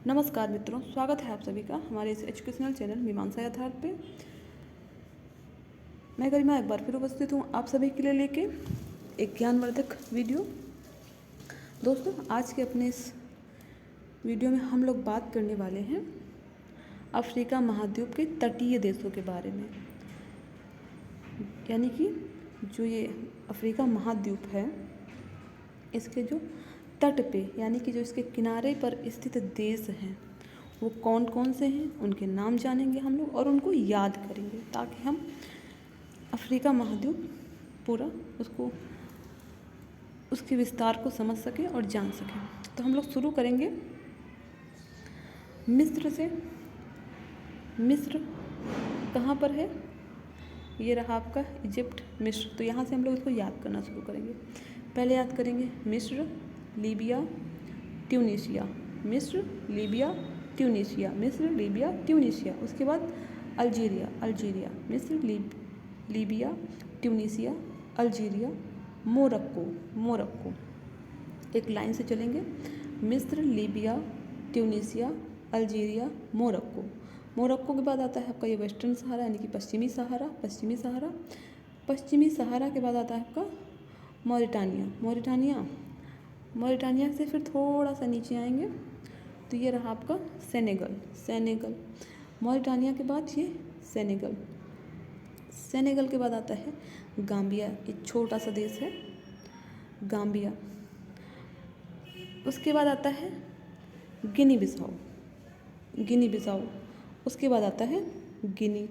नमस्कार मित्रों, स्वागत है आप सभी का हमारे इस एजुकेशनल चैनल मीमांसा यथार्थ पे। मैं गरिमा एक बार फिर उपस्थित हूँ आप सभी के लिए लेके एक ज्ञानवर्धक वीडियो। दोस्तों, आज के अपने इस वीडियो में हम लोग बात करने वाले हैं अफ्रीका महाद्वीप के तटीय देशों के बारे में। यानी कि जो ये अफ्रीका महाद्वीप है, इसके जो तट पे यानी कि जो इसके किनारे पर स्थित देश हैं वो कौन कौन से हैं, उनके नाम जानेंगे हम लोग और उनको याद करेंगे ताकि हम अफ्रीका महाद्वीप पूरा उसके विस्तार को समझ सकें और जान सकें। तो हम लोग शुरू करेंगे मिस्र से। मिस्र कहाँ पर है? ये रहा आपका इजिप्ट, मिस्र। तो यहाँ से हम लोग इसको याद करना शुरू करेंगे। पहले याद करेंगे मिस्र, लीबिया, ट्यूनीशिया। मिस्र, लीबिया, ट्यूनीशिया। मिस्र, लीबिया, ट्यूनीशिया। उसके बाद अल्जीरिया। मिस्र, लीबिया, ट्यूनीशिया, अल्जीरिया, मोरक्को। एक लाइन से चलेंगे। मिस्र, लीबिया, ट्यूनीशिया, अल्जीरिया, मोरक्को के बाद आता है आपका ये वेस्टर्न सहारा यानी कि पश्चिमी सहारा के बाद आता है आपका मॉरिटानिया से फिर थोड़ा सा नीचे आएंगे तो ये रहा आपका सेनेगल। मॉरिटानिया के बाद ये सेनेगल के बाद आता है गाम्बिया। एक छोटा सा देश है गाम्बिया। उसके बाद आता है गिनी बिसाऊ। उसके बाद आता है गिनी।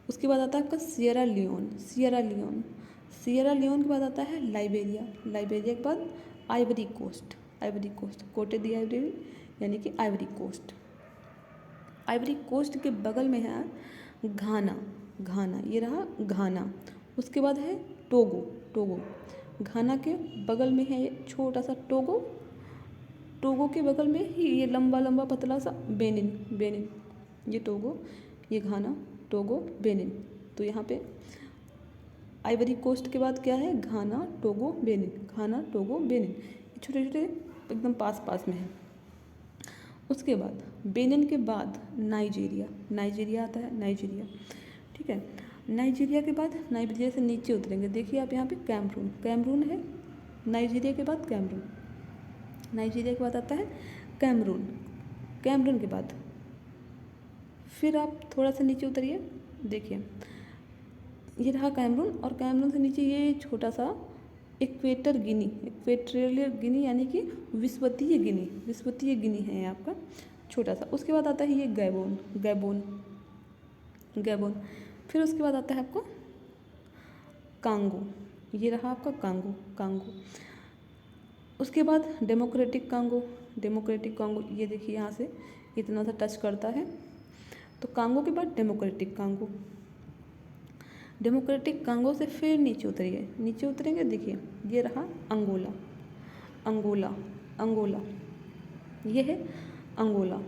उसके बाद आता है आपका सियरा लियोन के बाद आता है लाइबेरिया के बाद आइवरी कोस्ट। कोटे दी आइवरी यानी कि आइवरी कोस्ट के बगल में है घाना। ये रहा घाना। उसके बाद है टोगो। घाना के बगल में है ये छोटा सा टोगो के बगल में ही ये लंबा पतला सा बेनिन। ये टोगो, ये घाना, टोगो, बेनिन। तो यहाँ पे आइवरी कोस्ट के बाद क्या है? घाना, टोगो, बेनिन। ये छोटे छोटे एकदम पास में है। उसके बाद बेनिन के बाद नाइजीरिया आता है। ठीक है। नाइजीरिया के बाद नाइजीरिया से नीचे उतरेंगे। देखिए आप यहाँ पे कैमरून है। नाइजीरिया के बाद आता है कैमरून के बाद फिर आप थोड़ा सा नीचे उतरिए। देखिए ये रहा कैमरून और कैमरून से नीचे ये छोटा सा इक्वेटोरियल गिनी यानी कि विषुवतीय गिनी है ये आपका छोटा सा। उसके बाद आता है ये गैबोन। फिर उसके बाद आता है आपका कांगो। ये रहा आपका कांगो। उसके बाद डेमोक्रेटिक कांगो। ये देखिए यहाँ से इतना सा टच करता है। तो कांगो के बाद डेमोक्रेटिक कांगो से फिर नीचे उतरेंगे। देखिए ये रहा अंगोला। ये है अंगोला।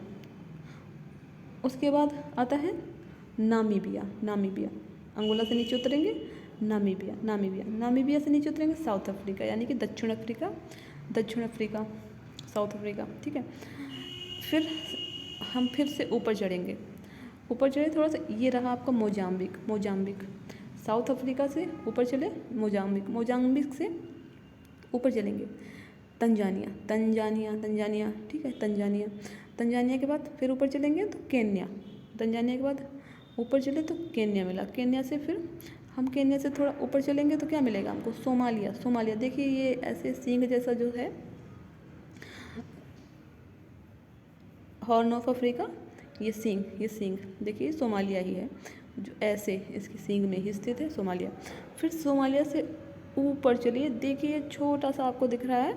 उसके बाद आता है नामीबिया। अंगोला से नीचे उतरेंगे नामीबिया से नीचे उतरेंगे साउथ अफ्रीका यानी कि दक्षिण अफ्रीका साउथ अफ्रीका। ठीक है। फिर हम फिर से ऊपर चढ़े थोड़ा सा। ये रहा आपका मोजाम्बिक। साउथ अफ्रीका से ऊपर चले मोजाम्बिक से ऊपर चलेंगे तंजानिया। ठीक है। तंजानिया के बाद फिर ऊपर चलेंगे तो केन्या। तंजानिया के बाद ऊपर चले तो केन्या मिला। केन्या से फिर हम केन्या से थोड़ा ऊपर चलेंगे तो क्या मिलेगा हमको? सोमालिया। देखिए ये ऐसे सींग जैसा जो है हॉर्न ऑफ अफ्रीका, ये सींग देखिए सोमालिया ही है जो ऐसे इसकी सींग में ही स्थित है सोमालिया। फिर सोमालिया से ऊपर चलिए। देखिए छोटा सा आपको दिख रहा है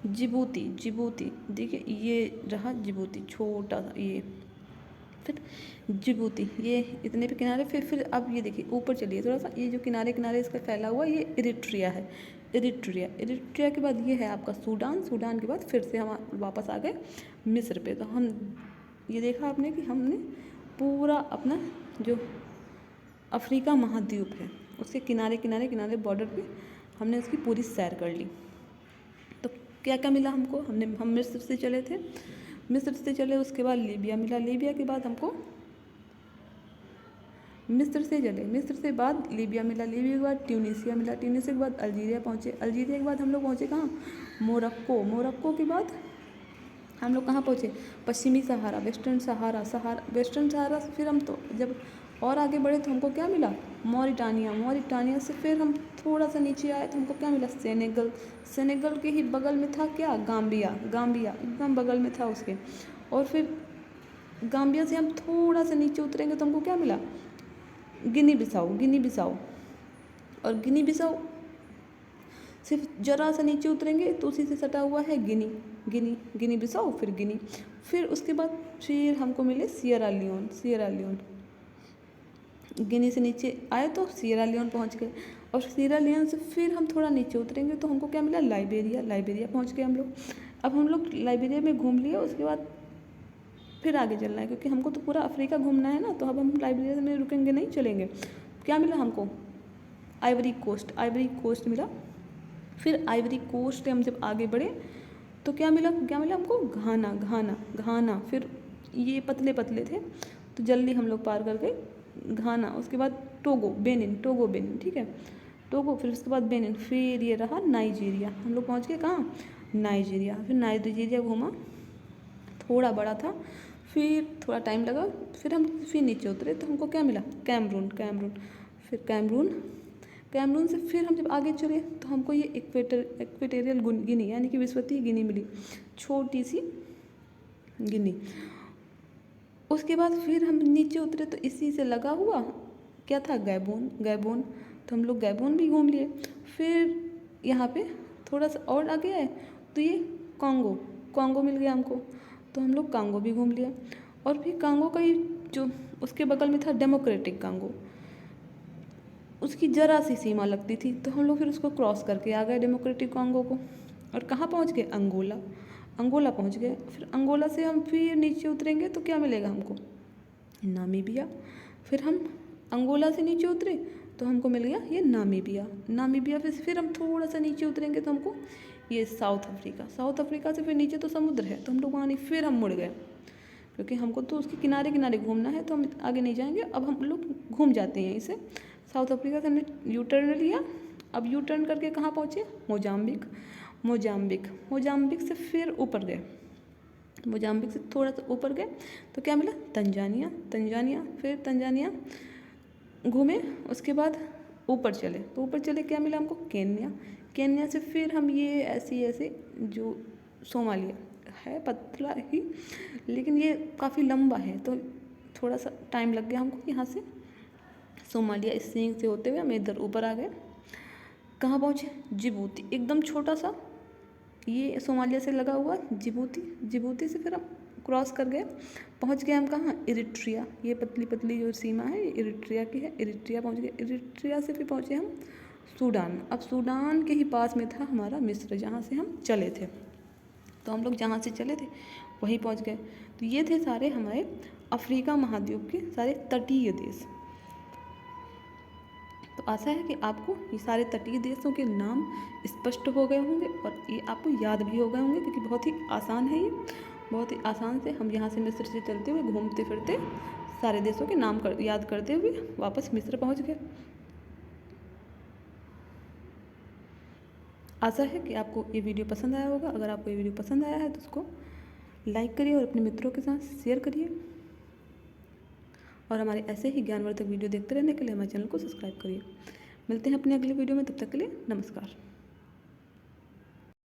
जिबूती। देखिए ये रहा जिबूती छोटा सा। ये फिर जिबूती ये इतने पे किनारे। फिर अब ये देखिए ऊपर चलिए थोड़ा सा। ये जो किनारे इसका फैला हुआ ये इरिट्रिया है। इरिट्रिया के बाद ये है आपका सूडान के बाद फिर से हम वापस आ गए मिस्र पे। तो हम ये देखा आपने कि हमने पूरा अपना जो अफ्रीका महाद्वीप है उसके किनारे बॉर्डर पे हमने उसकी पूरी सैर कर ली। तो क्या क्या मिला हमको, हम मिस्र से चले थे, मिस्र से चले उसके बाद लीबिया मिला, लीबिया के बाद हमको मिस्र से बाद लीबिया मिला, लीबिया के बाद ट्यूनीसिया मिला, ट्यूनीसिया के बाद अल्जीरिया पहुँचे, अल्जीरिया के बाद हम लोग पहुँचे कहाँ, मोरक्को, मोरक्को के बाद हम लोग कहाँ पहुँचे, पश्चिमी सहारा, वेस्टर्न सहारा से फिर हम तो जब और आगे बढ़े तो हमको क्या मिला, मॉरिटानिया से फिर हम थोड़ा सा नीचे आए तो हमको क्या मिला, सेनेगल के ही बगल में था क्या, गाम्बिया एकदम बगल में था उसके। और फिर गाम्बिया से हम थोड़ा सा नीचे उतरेंगे तो हमको क्या मिला, गिनी बिसाऊ और गिनी बिसाऊ सिर्फ जरा सा नीचे उतरेंगे तो उसी से सटा हुआ है गिनी बिसाऊ, फिर उसके बाद फिर हमको मिले सियरा लियोन। गिनी से नीचे आए तो सियरा लियोन पहुँच गए, और सियरा लियोन से फिर हम थोड़ा नीचे उतरेंगे तो हमको क्या मिला, लाइबेरिया पहुँच गए हम लोग। अब हम लोग लाइबेरिया में घूम लिए, उसके बाद फिर आगे चलना है क्योंकि हमको तो पूरा अफ्रीका घूमना है ना, तो अब हम लाइबेरिया में रुकेंगे नहीं, चलेंगे। क्या मिला हमको, आइवरी कोस्ट मिला। फिर आइवरी कोस्ट से हम जब आगे बढ़े तो क्या मिला हमको, घाना। फिर ये पतले थे तो जल्दी हम लोग पार कर गए घाना। उसके बाद टोगो बेनिन, ठीक है, टोगो। फिर उसके बाद बेनिन, फिर ये रहा नाइजीरिया। हम लोग पहुँच गए कहाँ, नाइजीरिया। फिर नाइजीरिया घूमा, थोड़ा बड़ा था, फिर थोड़ा टाइम लगा, फिर हम नीचे उतरे तो हमको क्या मिला, कैमरून। फिर कैमरून से फिर हम जब आगे चले तो हमको ये इक्वेटोरियल गिनी यानी कि विषुवतीय गिनी मिली, छोटी सी गिनी। उसके बाद फिर हम नीचे उतरे तो इसी से लगा हुआ क्या था, गैबोन। तो हम लोग गैबोन भी घूम लिए। फिर यहाँ पे थोड़ा सा और आगे आए तो ये कॉन्गो मिल गया हमको, तो हम लोग कॉन्गो भी घूम लिया। और फिर कॉन्गो का ही जो उसके बगल में था डेमोक्रेटिक कॉन्गो, उसकी जरा सी सीमा लगती थी तो हम लोग फिर उसको क्रॉस करके आ गए डेमोक्रेटिक कॉन्गो को। और कहाँ पहुँच गए, अंगोला पहुँच गए। फिर अंगोला से हम फिर नीचे उतरेंगे तो क्या मिलेगा हमको, नामीबिया। फिर हम अंगोला से नीचे उतरे तो हमको मिल गया ये नामीबिया। फिर हम थोड़ा सा नीचे उतरेंगे तो हमको ये साउथ अफ्रीका से फिर नीचे तो समुद्र है तो हम लोग वहाँ नहीं, फिर हम मुड़ गए क्योंकि हमको तो उसके किनारे घूमना है तो हम आगे नहीं जाएंगे। अब हम लोग घूम जाते हैं यहीं से, साउथ अफ्रीका से हमने यू टर्न लिया। अब यू टर्न करके कहाँ पहुँचे, मोजाम्बिक से फिर ऊपर गए, मोजाम्बिक से थोड़ा सा ऊपर गए तो क्या मिला, तंजानिया। फिर तंजानिया घूमे, उसके बाद ऊपर चले क्या मिला हमको, केन्या से फिर हम ये ऐसे जो सोमालिया है, पतला ही लेकिन ये काफ़ी लंबा है तो थोड़ा सा टाइम लग गया हमको। यहाँ से सोमालिया इस सींग से होते हुए हम इधर ऊपर आ गए। कहाँ पहुँचे, जिबूती, एकदम छोटा सा ये सोमालिया से लगा हुआ जिबूती से फिर हम क्रॉस कर गए, पहुँच गए हम कहाँ, इरिट्रिया। ये पतली जो सीमा है ये इरिट्रिया की है, इरिट्रिया पहुँच गए। इरिट्रिया से फिर पहुँचे हम सूडान। अब सूडान के ही पास में था हमारा मिस्र, जहाँ से हम चले थे। तो हम लोग जहाँ से चले थे वहीं पहुँच गए। तो ये थे सारे हमारे अफ्रीका महाद्वीप के सारे तटीय देश। तो आशा है कि आपको ये सारे तटीय देशों के नाम स्पष्ट हो गए होंगे और ये आपको याद भी हो गए होंगे क्योंकि बहुत ही आसान है ये, बहुत ही आसान से हम यहाँ से मिस्र से चलते हुए घूमते फिरते सारे देशों के नाम याद करते हुए वापस मिस्र पहुँच गए। आशा है कि आपको ये वीडियो पसंद आया होगा। अगर आपको ये वीडियो पसंद आया है तो उसको लाइक करिए और अपने मित्रों के साथ शेयर करिए, और हमारे ऐसे ही ज्ञानवर्धक वीडियो देखते रहने के लिए हमारे चैनल को सब्सक्राइब करिए। मिलते हैं अपने अगले वीडियो में, तब तक के लिए नमस्कार।